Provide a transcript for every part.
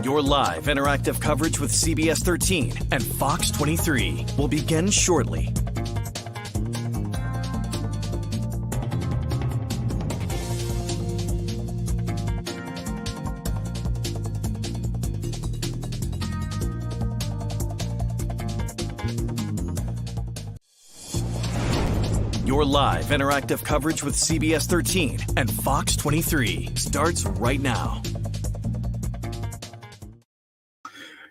Your live interactive coverage with CBS 13 and Fox 23 will begin shortly. Your live interactive coverage with CBS 13 and Fox 23 starts right now.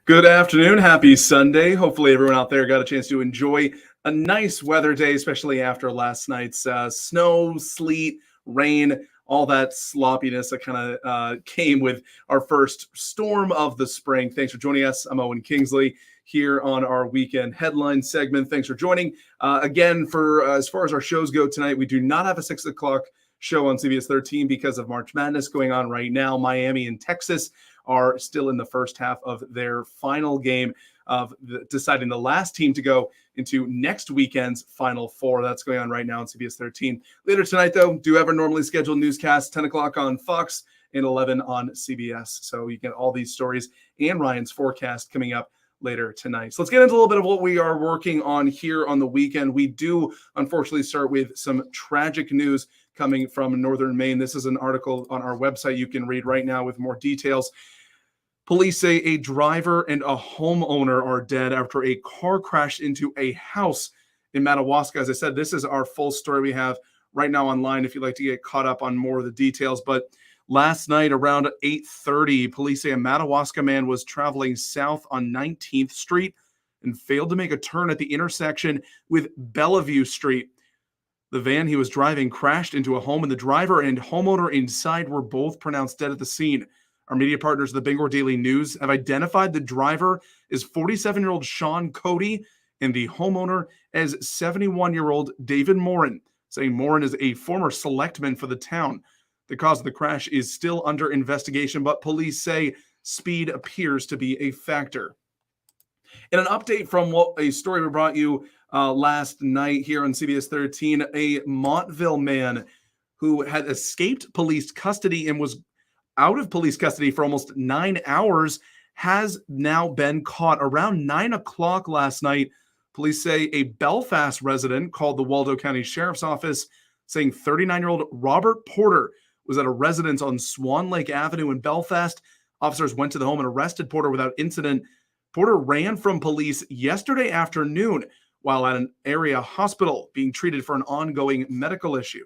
Good afternoon. Happy Sunday. Hopefully everyone out there got a chance to enjoy a nice weather day, especially after last night's snow, sleet, rain, all that sloppiness that kind of came with our first storm of the spring. Thanks for joining us. I'm Owen Kingsley here on our weekend headline segment. Thanks for joining. Again, for as far as our shows go tonight, we do not have a 6 o'clock show on CBS 13 because of March Madness going on right now. Miami and Texas are still in the first half of their final game of deciding the last team to go into next weekend's Final Four. That's going on right now on CBS 13. Later tonight, though, do have our normally scheduled newscast, 10 o'clock on Fox and 11 on CBS. So you get all these stories and Ryan's forecast coming up later tonight. So let's get into a little bit of what we are working on here on the weekend. We do, unfortunately, start with some tragic news coming from northern Maine. This is an article on our website you can read right now with more details. Police say a driver and a homeowner are dead after a car crashed into a house in Madawaska. As I said, this is our full story we have right now online if you'd like to get caught up on more of the details. But last night around 8:30, police say a Madawaska man was traveling south on 19th Street and failed to make a turn at the intersection with Bellevue Street. The van he was driving crashed into a home, and the driver and homeowner inside were both pronounced dead at the scene. Our media partners, the Bangor Daily News, have identified the driver as 47-year-old Sean Cody and the homeowner as 71-year-old David Morin, saying Morin is a former selectman for the town. The cause of the crash is still under investigation, but police say speed appears to be a factor. And an update from a story we brought you last night here on CBS 13, a Montville man who had escaped police custody and was out of police custody for almost 9 hours has now been caught. Around 9 o'clock last night, police say a Belfast resident called the Waldo County Sheriff's Office saying 39-year-old Robert Porter was at a residence on Swan Lake Avenue in Belfast. Officers went to the home and arrested Porter without incident. Porter ran from police yesterday afternoon while at an area hospital being treated for an ongoing medical issue.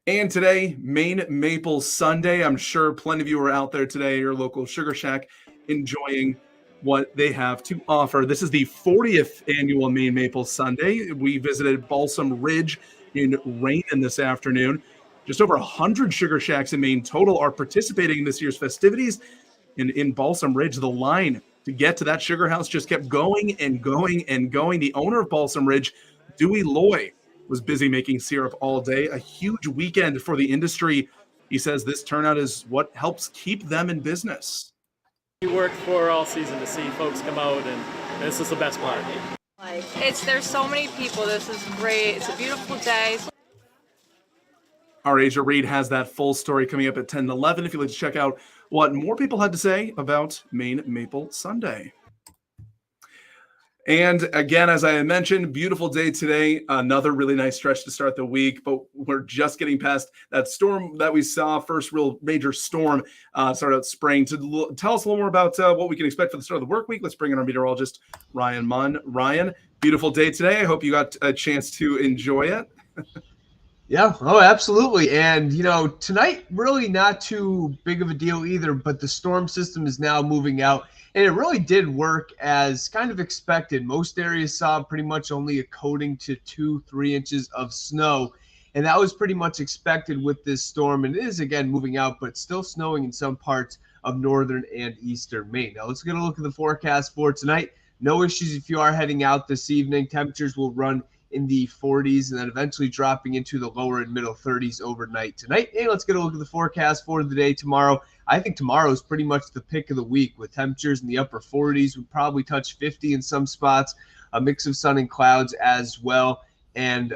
And today, Maine Maple Sunday. I'm sure plenty of you are out there today at your local Sugar Shack enjoying what they have to offer. This is the 40th annual Maine Maple Sunday. We visited Balsam Ridge in Rainin this afternoon. Just over 100 Sugar Shacks in Maine total are participating in this year's festivities. And in Balsam Ridge, the line to get to that sugar house just kept going and going and going. The owner of Balsam Ridge, Dewey Loy, was busy making syrup all day. A huge weekend for the industry. He says this turnout is what helps keep them in business. We worked for all season to see folks come out, and this is the best part. There's so many people. This is great. It's a beautiful day. Our Asia Reed has that full story coming up at 10 and 11 if you'd like to check out what more people had to say about Maine Maple Sunday. And again, as I mentioned, beautiful day today. Another really nice stretch to start the week, but we're just getting past that storm that we saw, first real major storm start out spring. To tell us a little more about what we can expect for the start of the work week, let's bring in our meteorologist, Ryan Munn. Ryan, beautiful day today. I hope you got a chance to enjoy it. Yeah, oh, absolutely. And, tonight, really not too big of a deal either, but the storm system is now moving out. And it really did work as kind of expected. Most areas saw pretty much only a coating to 2-3 inches of snow. And that was pretty much expected with this storm. And it is, again, moving out, but still snowing in some parts of northern and eastern Maine. Now, let's get a look at the forecast for tonight. No issues if you are heading out this evening. Temperatures will run in the 40s and then eventually dropping into the lower and middle 30s overnight tonight. And let's get a look at the forecast for the day tomorrow. I think tomorrow is pretty much the pick of the week with temperatures in the upper 40s. We'll probably touch 50 in some spots, a mix of sun and clouds as well. And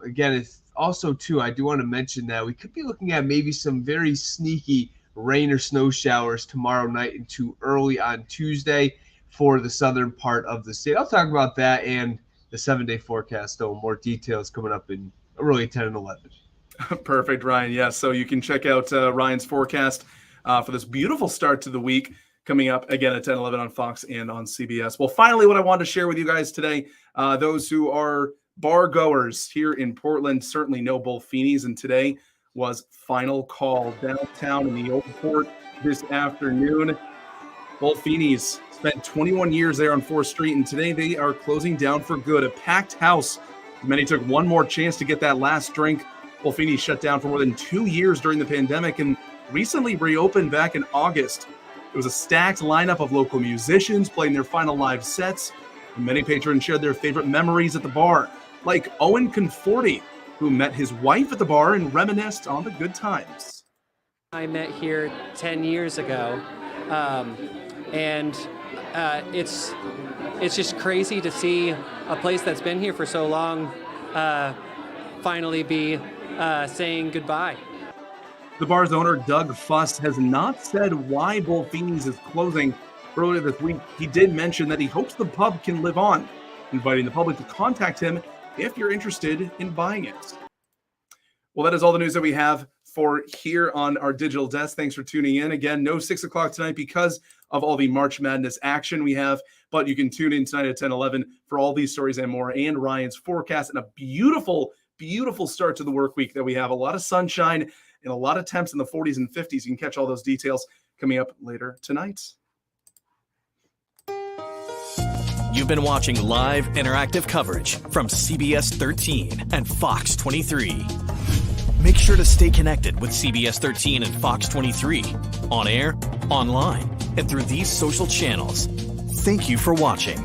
again, it's also, too, I do want to mention that we could be looking at maybe some very sneaky rain or snow showers tomorrow night into early on Tuesday for the southern part of the state. I'll talk about that and the 7-day forecast, though. More details coming up in early 10 and 11. Perfect, Ryan. Yeah, so you can check out Ryan's forecast for this beautiful start to the week coming up again at 10-11 on Fox and on CBS. Well, finally, what I wanted to share with you guys today, those who are bar goers here in Portland certainly know Bullfini's, and today was final call downtown in the Old Port this afternoon. Bullfini's spent 21 years there on 4th Street, and today they are closing down for good. A packed house. Many took one more chance to get that last drink. Bullfini's shut down for more than 2 years during the pandemic and recently reopened back in August. It was a stacked lineup of local musicians playing their final live sets, and many patrons shared their favorite memories at the bar, like Owen Conforti, who met his wife at the bar and reminisced on the good times. I met here 10 years ago, and it's just crazy to see a place that's been here for so long finally be saying goodbye. The bar's owner, Doug Fuss, has not said why Bullfini's is closing. Earlier this week, he did mention that he hopes the pub can live on, inviting the public to contact him if you're interested in buying it. Well, that is all the news that we have for here on our digital desk. Thanks for tuning in. Again, no 6 o'clock tonight because of all the March Madness action we have, but you can tune in tonight at 10-11 for all these stories and more, and Ryan's forecast, and a beautiful, beautiful start to the work week that we have. A lot of sunshine and a lot of temps in the 40s and 50s. You can catch all those details coming up later tonight. You've been watching live interactive coverage from CBS 13 and Fox 23. Make sure to stay connected with CBS 13 and Fox 23 on air, online, and through these social channels. Thank you for watching.